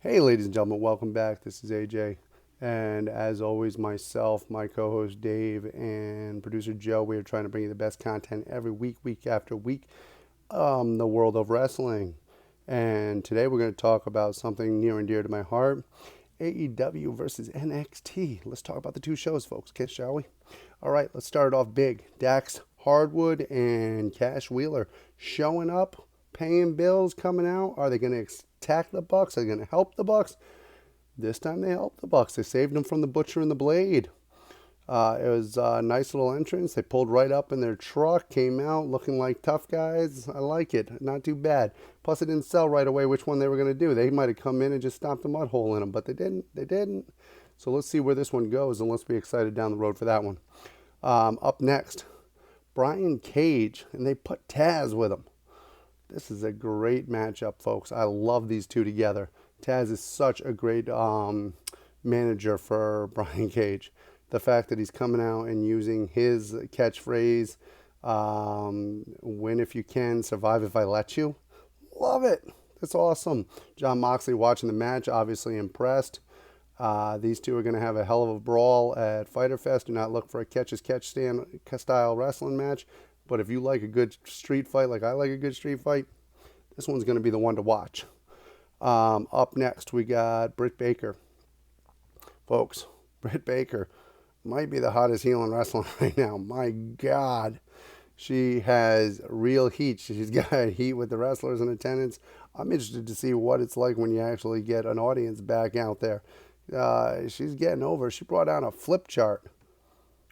Hey, ladies and gentlemen, welcome back. This is AJ. And as always, myself, my co host Dave, and producer Joe, we are trying to bring you the best content every week, week after week, the world of wrestling. And today we're going to talk about something near and dear to my heart, AEW versus NXT. Let's talk about the two shows, folks, okay, shall we? All right, let's start it off big. Dax Hardwood and Cash Wheeler showing up, paying bills, coming out. Are they going to attack the Bucks? Are they going to help the Bucks? This time they helped the Bucks. They saved them from the Butcher and the Blade. It was a nice little entrance. They pulled right up in their truck, came out looking like tough guys. I like it. Not too bad. Plus, it didn't sell right away which one they were going to do. They might have come in and just stomped a mud hole in them, but they didn't. They didn't. So let's see where this one goes, and let's be excited down the road for that one. Up next, Brian Cage, and they put Taz with him. This is a great matchup, folks. I love these two together. Taz is such a great manager for Brian Cage. The fact that he's coming out and using his catchphrase, win if you can, survive if I let you. Love it. That's awesome. John Moxley watching the match, obviously impressed. These two are going to have a hell of a brawl at Fyter Fest. Do not look for a catch-as-catch style wrestling match. But if you like a good street fight, like I like a good street fight, this one's going to be the one to watch. Up next, we got Britt Baker. Folks, Britt Baker might be the hottest heel in wrestling right now. My God. She has real heat. She's got heat with the wrestlers in attendance. I'm interested to see what it's like when you actually get an audience back out there. She's getting over. She brought out a flip chart.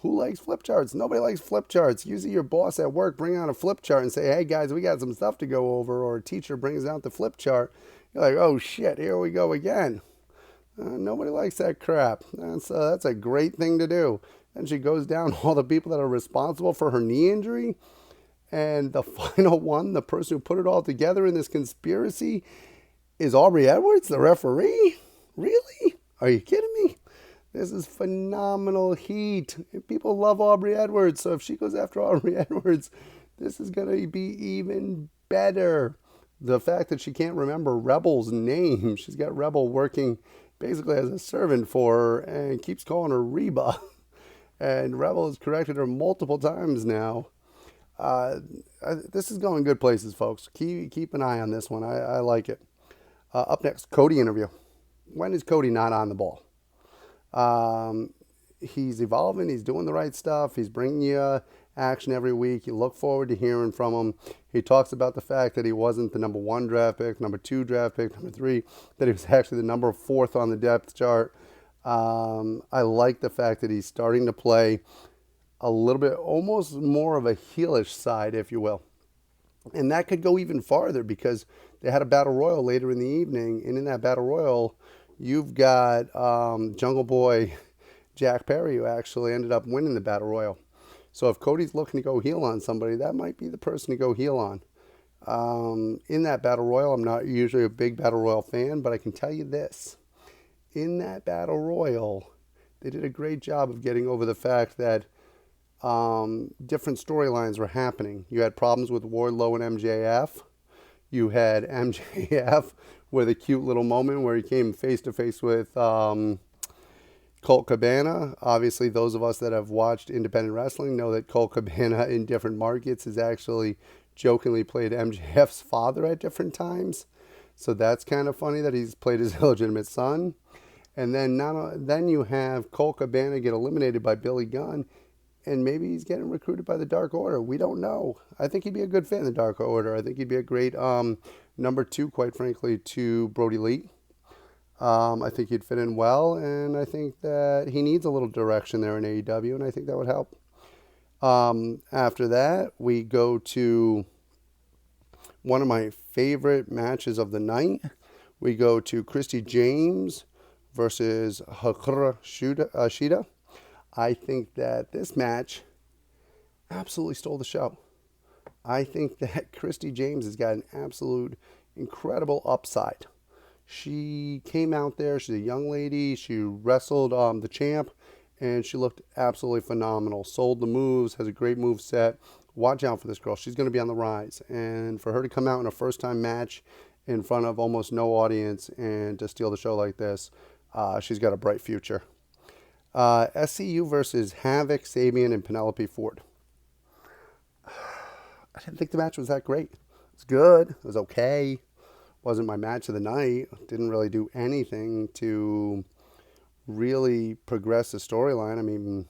Who likes flip charts? Nobody likes flip charts. Usually your boss at work bring out a flip chart and say, hey guys, we got some stuff to go over. Or a teacher brings out the flip chart. You're like, oh shit, here we go again. Nobody likes that crap. That's a great thing to do. And she goes down all the people that are responsible for her knee injury. And the final one, the person who put it all together in this conspiracy, is Aubrey Edwards, the referee? Really? Are you kidding me? This is phenomenal heat. People love Aubrey Edwards, so if she goes after Aubrey Edwards, this is going to be even better. The fact that she can't remember Rebel's name, she's got Rebel working basically as a servant for her and keeps calling her Reba. And Rebel has corrected her multiple times now. This is going good places, folks. Keep an eye on this one. I like it. Up next, Cody interview. When is Cody not on the ball? He's evolving. He's doing the right stuff. He's bringing you action every week. You look forward to hearing from him. He talks about the fact that he wasn't the number 1 draft pick, number 2 draft pick, number 3, that he was actually the number 4th on the depth chart. I like the fact that he's starting to play a little bit, almost more of a heelish side, if you will. And that could go even farther because they had a battle royal later in the evening. And in that battle royal, you've got Jungle Boy Jack Perry, who actually ended up winning the battle royal. So if Cody's looking to go heel on somebody, that might be the person to go heel on. In that battle royal, I'm not usually a big battle royal fan, but I can tell you this. In that battle royal, they did a great job of getting over the fact that different storylines were happening. You had problems with Wardlow and MJF. You had MJF with a cute little moment where he came face to face with Colt Cabana. Obviously, those of us that have watched independent wrestling know that Colt Cabana in different markets has actually jokingly played MJF's father at different times. So that's kind of funny that he's played his illegitimate son. And then you have Colt Cabana get eliminated by Billy Gunn, and maybe he's getting recruited by the Dark Order. We don't know. I think he'd be a good fit in the Dark Order. I think he'd be a great number 2, quite frankly, to Brody Lee. I think he'd fit in well, and I think that he needs a little direction there in AEW, and I think that would help. After that, we go to one of my favorite matches of the night. We go to Christy James versus Hikaru Shida. I think that this match absolutely stole the show. I think that Christy James has got an absolute incredible upside. She came out there. She's a young lady. She wrestled the champ, and she looked absolutely phenomenal. Sold the moves, has a great move set. Watch out for this girl. She's going to be on the rise. And for her to come out in a first-time match in front of almost no audience and to steal the show like this. She's got a bright future. SCU versus Havoc, Sabian, and Penelope Ford. I didn't think the match was that great. It was good. It was okay. Wasn't my match of the night. Didn't really do anything to really progress the storyline. I mean,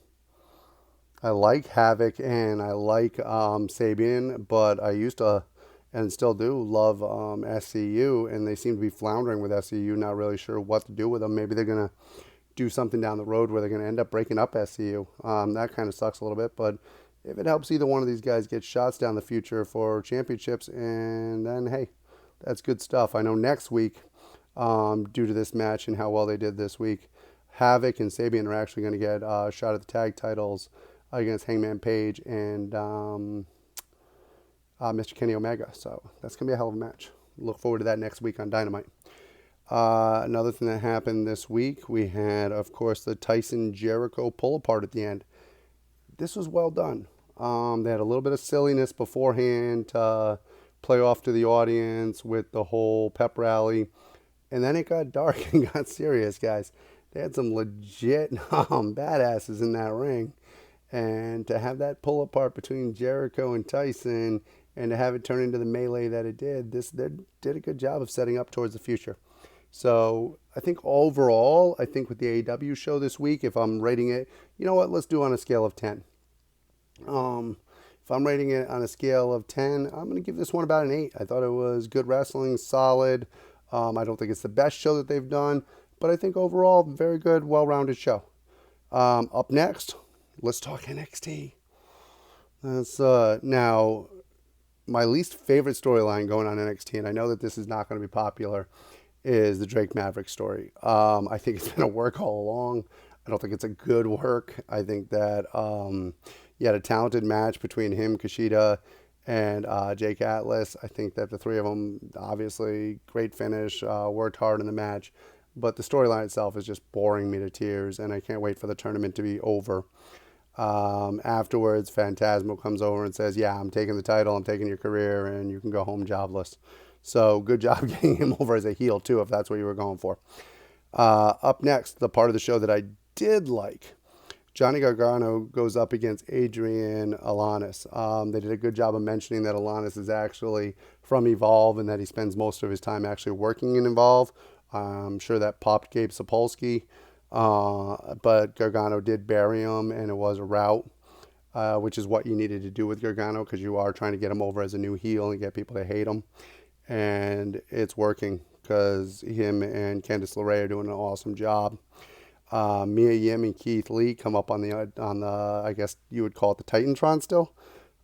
I like Havoc and I like Sabian, but I used to and still do love SCU, and they seem to be floundering with SCU, not really sure what to do with them. Maybe they're going to do something down the road where they're going to end up breaking up SCU. That kind of sucks a little bit, but if it helps either one of these guys get shots down the future for championships, and then, hey, that's good stuff. I know next week, due to this match and how well they did this week, Havoc and Sabian are actually going to get a shot at the tag titles against Hangman Page and Mr. Kenny Omega. So that's going to be a hell of a match. Look forward to that next week on Dynamite. Another thing that happened this week, we had, of course, the Tyson Jericho pull apart at the end. This was well done. They had a little bit of silliness beforehand to play off to the audience with the whole pep rally. And then it got dark and got serious, guys. They had some legit badasses in that ring. And to have that pull apart between Jericho and Tyson and to have it turn into the melee that it did, they did a good job of setting up towards the future. So I think overall, I think with the AEW show this week, if I'm rating it, you know what, let's do it on a scale of 10. If I'm rating it on a scale of 10, I'm going to give this one about an 8. I thought it was good wrestling, solid. I don't think it's the best show that they've done, but I think overall, very good, well-rounded show. Up next, let's talk NXT. That's now my least favorite storyline going on NXT, and I know that this is not going to be popular, is the Drake Maverick story. I think it's been a work all along. I don't think it's a good work. I think that you had a talented match between him, Kushida, and Jake Atlas. I think that the three of them, obviously, great finish, worked hard in the match. But the storyline itself is just boring me to tears, and I can't wait for the tournament to be over. Afterwards, Phantasmo comes over and says, yeah, I'm taking the title, I'm taking your career, and you can go home jobless. So good job getting him over as a heel, too, if that's what you were going for. Up next, the part of the show that I did like, Johnny Gargano goes up against Adrian Alanis. They did a good job of mentioning that Alanis is actually from Evolve and that he spends most of his time actually working in Evolve. I'm sure that popped Gabe Sapolsky. But Gargano did bury him, and it was a rout, which is what you needed to do with Gargano because you are trying to get him over as a new heel and get people to hate him. And it's working because him and Candice LeRae are doing an awesome job. Mia Yim and Keith Lee come up on the I guess you would call it the Titantron still.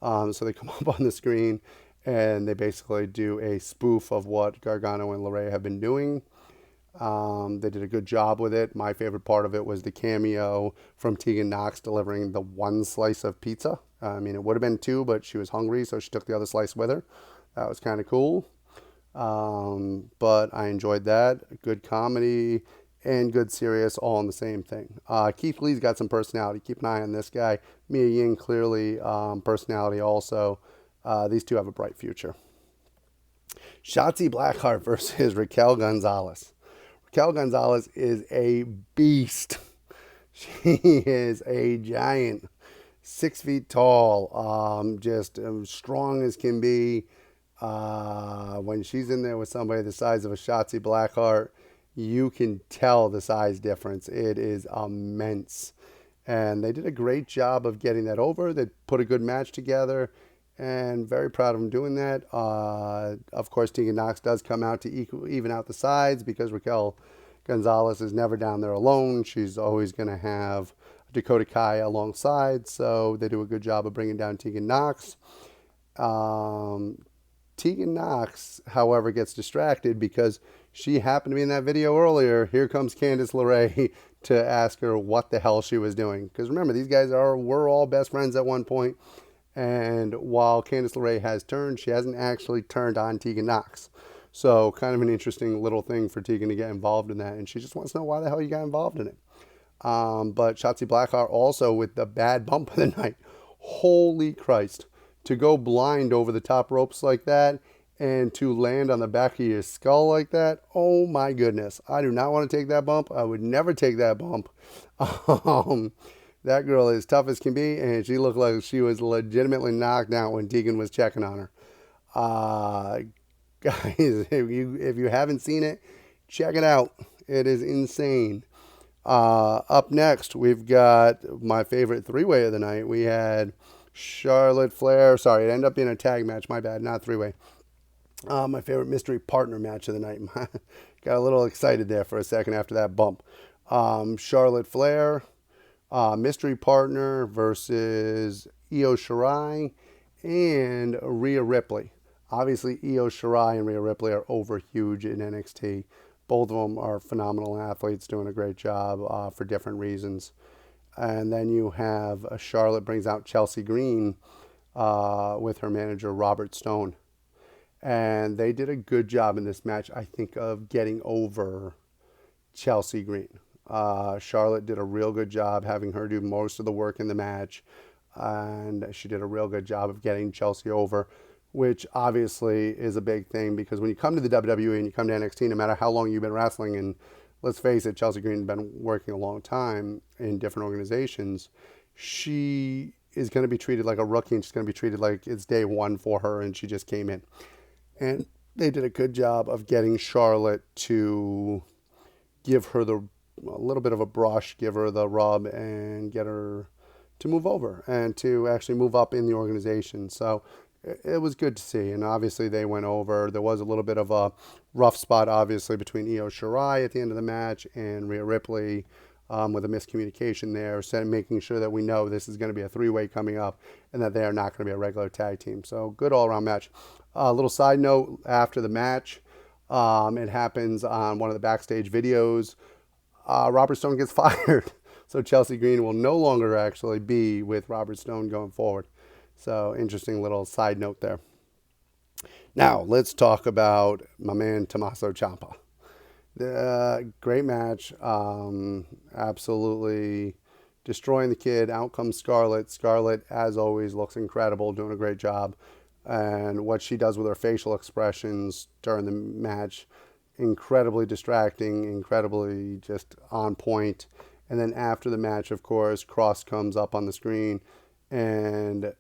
So they come up on the screen and they basically do a spoof of what Gargano and LeRae have been doing. They did a good job with it. My favorite part of it was the cameo from Tegan Nox delivering the one slice of pizza. I mean, it would have been two, but she was hungry, so she took the other slice with her. That was kind of cool. But I enjoyed that. Good comedy and good serious all in the same thing. Keith Lee's got some personality. Keep an eye on this guy. Mia Ying, clearly personality also. These two have a bright future. Shotzi Blackheart versus Raquel Gonzalez. Raquel Gonzalez is a beast. She is a giant, 6 feet tall, just strong as can be. When she's in there with somebody the size of a Shotzi Blackheart, you can tell the size difference. It is immense. And they did a great job of getting that over. They put a good match together. And very proud of them doing that. Of course, Tegan Nox does come out to even out the sides because Raquel Gonzalez is never down there alone. She's always going to have Dakota Kai alongside. So they do a good job of bringing down Tegan Nox. Tegan Nox, however, gets distracted because she happened to be in that video earlier. Here comes Candice LeRae to ask her what the hell she was doing. Because remember, these guys were all best friends at one point. And while Candice LeRae has turned, she hasn't actually turned on Tegan Nox. So kind of an interesting little thing for Tegan to get involved in that. And she just wants to know why the hell you got involved in it. But Shotzi Blackheart also with the bad bump of the night. Holy Christ. To go blind over the top ropes like that and to land on the back of your skull like that, oh my goodness. I do not want to take that bump. I would never take that bump. Um, that girl is tough as can be, and she looked like she was legitimately knocked out when Tegan was checking on her. Uh, Guys, if you haven't seen it, check it out. It is insane. Up next, we've got my favorite three-way of the night. We had Charlotte Flair. Sorry, it ended up being a tag match. My bad, not three-way. My favorite mystery partner match of the night. Got a little excited there for a second after that bump. Charlotte Flair, mystery partner versus Io Shirai and Rhea Ripley. Obviously, Io Shirai and Rhea Ripley are over huge in NXT. Both of them are phenomenal athletes doing a great job for different reasons. And then you have Charlotte brings out Chelsea Green with her manager, Robert Stone. And they did a good job in this match, I think, of getting over Chelsea Green. Charlotte did a real good job having her do most of the work in the match. And she did a real good job of getting Chelsea over, which obviously is a big thing because when you come to the WWE and you come to NXT, no matter how long you've been wrestling, and let's face it, Chelsea Green has been working a long time in different organizations, she is going to be treated like a rookie and she's going to be treated like it's day one for her and she just came in. And they did a good job of getting Charlotte to give her a little bit of a brush, give her the rub, and get her to move over and to actually move up in the organization. So it was good to see. And obviously they went over. There was a little bit of a rough spot, obviously, between Io Shirai at the end of the match and Rhea Ripley with a miscommunication there, making sure that we know this is going to be a three-way coming up and that they are not going to be a regular tag team. So good all-around match. A little side note after the match, it happens on one of the backstage videos. Robert Stone gets fired. So Chelsea Green will no longer actually be with Robert Stone going forward. So interesting little side note there. Now let's talk about my man Tommaso Ciampa. Great match. Absolutely destroying the kid. Out comes Scarlett. Scarlett, as always, looks incredible, doing a great job. And what she does with her facial expressions during the match, incredibly distracting, incredibly just on point. And then after the match, of course, Cross comes up on the screen. And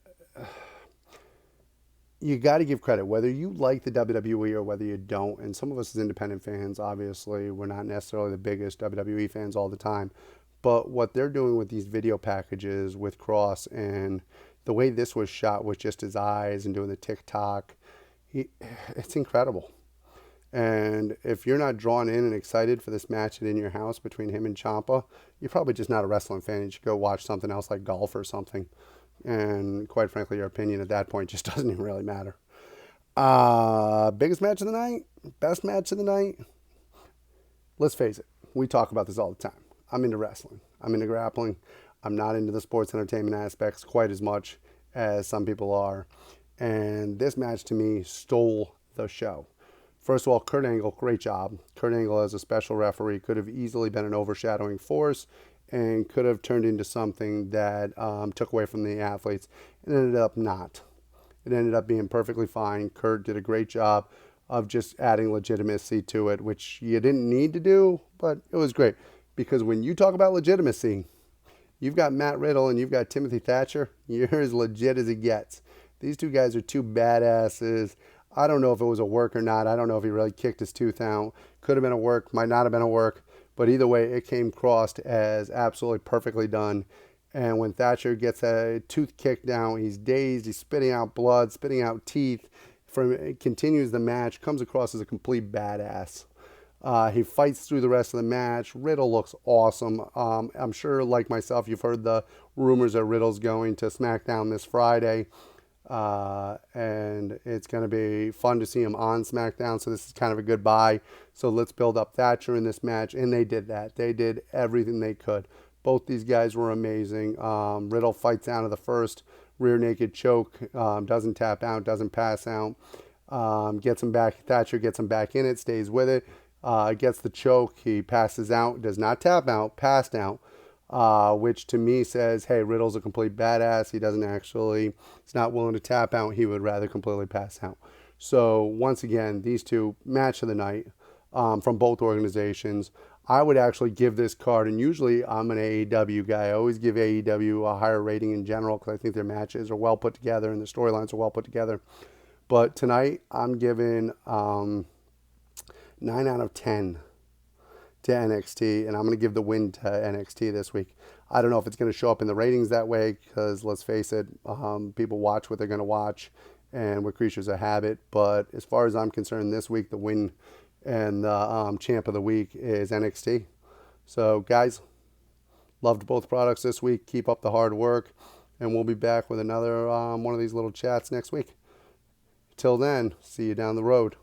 you got to give credit, whether you like the WWE or whether you don't. And some of us as independent fans, obviously, we're not necessarily the biggest WWE fans all the time. But what they're doing with these video packages with Cross and the way this was shot with just his eyes and doing the TikTok, it's incredible. And if you're not drawn in and excited for this match in your house between him and Ciampa, you're probably just not a wrestling fan. You should go watch something else like golf or something. And quite frankly, your opinion at that point just doesn't even really matter. Biggest match of the night? Best match of the night? Let's face it. We talk about this all the time. I'm into wrestling. I'm into grappling. I'm not into the sports entertainment aspects quite as much as some people are. And this match to me stole the show. First of all, Kurt Angle, great job. Kurt Angle as a special referee could have easily been an overshadowing force and could have turned into something that took away from the athletes. It ended up not. It ended up being perfectly fine. Kurt did a great job of just adding legitimacy to it, which you didn't need to do, but it was great. Because when you talk about legitimacy, you've got Matt Riddle and you've got Timothy Thatcher. You're as legit as it gets. These two guys are two badasses. I don't know if it was a work or not. I don't know if he really kicked his tooth out. Could have been a work, might not have been a work. But either way, it came crossed as absolutely perfectly done. And when Thatcher gets a tooth kicked down, he's dazed, he's spitting out blood, spitting out teeth. Continues the match, comes across as a complete badass. He fights through the rest of the match. Riddle looks awesome. I'm sure, like myself, you've heard the rumors that Riddle's going to SmackDown this Friday. And it's going to be fun to see him on SmackDown. So this is kind of a goodbye. So let's build up Thatcher in this match. And they did that. They did everything they could. Both these guys were amazing. Riddle fights out of the first rear naked choke. Doesn't tap out. Doesn't pass out. Gets him back. Thatcher gets him back in it. Stays with it. Gets the choke. He passes out. Does not tap out. Passed out. Which to me says, hey, Riddle's a complete badass. He's not willing to tap out. He would rather completely pass out. So once again, these two match of the night from both organizations. I would actually give this card, and usually I'm an AEW guy. I always give AEW a higher rating in general because I think their matches are well put together and the storylines are well put together. But tonight I'm giving 9 out of 10 to NXT, and I'm going to give the win to NXT this week. I don't know if it's going to show up in the ratings that way because, let's face it, people watch what they're going to watch, and we're creatures of habit. But as far as I'm concerned, this week the win and the champ of the week is NXT. So, guys, loved both products this week. Keep up the hard work, and we'll be back with another one of these little chats next week. Till then, see you down the road.